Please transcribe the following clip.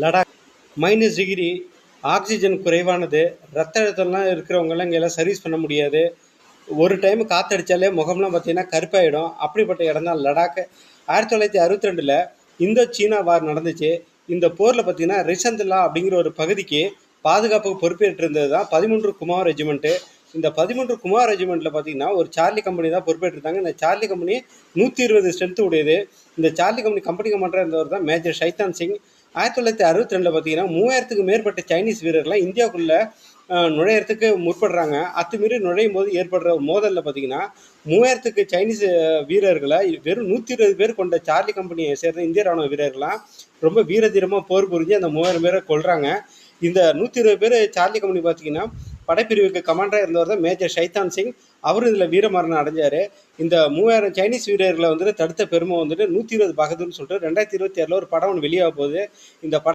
Ladakh -degree, oxygen குறைவானது, ரத்த அழுத்தம்லாம் இருக்கிறவங்கலாம் இங்கெல்லாம் சர்வீஸ் பண்ண முடியாது. ஒரு டைம் காற்றடிச்சாலே முகம்லாம் பார்த்தீங்கன்னா கருப்பாயிடும். அப்படிப்பட்ட இடம் தான் லடாக். 1962ல் இந்தோ சீனா வார் நடந்துச்சு. இந்த போரில் பார்த்தீங்கன்னா ரிசந்த்லா அப்படிங்கிற ஒரு பகுதிக்கு பாதுகாப்புக்கு பொறுப்பேற்று இருந்தது தான் 13 குமார் ரெஜிமெண்ட்டு. இந்த 13 குமார் ரெஜிமெண்ட்டில் பார்த்தீங்கன்னா ஒரு சார்லி கம்பெனி தான் பொறுப்பேற்றிருந்தாங்க. இந்த சார்லி கம்பெனி 120 ஸ்ட்ரென்த் உடையது. இந்த சார்லி கம்பெனி கம்பெனி கமாண்டராக இருந்தவர் தான் மேஜர் ஷைத்தான் சிங். 1962ல் பார்த்தீங்கன்னா 3000க்கும் மேற்பட்ட சைனீஸ் வீரர்கள்லாம் இந்தியாவுக்குள்ளே நுழையறதுக்கு முற்படுறாங்க. அத்துமீறி நுழையும் போது ஏற்படுற மோதலில் பார்த்தீங்கன்னா 3000க்கு சைனீஸ் வீரர்களை வெறும் 120 பேர் கொண்ட சார்லி கம்பெனியை சேர்ந்த இந்திய ராணுவ வீரர்கள்லாம் ரொம்ப வீரதீரமாக போர் புரிஞ்சு அந்த 3000 பேரை கொல்றாங்க. இந்த 120 பேர் சார்லி கம்பெனி பார்த்தீங்கன்னா படைப்பிரிவுக்கு கமாண்டராக இருந்தவர் தான் மேஜர் ஷைத்தான் சிங். அவரும் இதில் வீரமரணம் அடைஞ்சார். இந்த 3000 சைனீஸ் வீரர்களை வந்துட்டு தடுத்த பெருமை வந்துட்டு 120 பகதூர்னு சொல்லிட்டு 2026ல் ஒரு படம் ஒன்று வெளியாக போகுது. இந்த படம்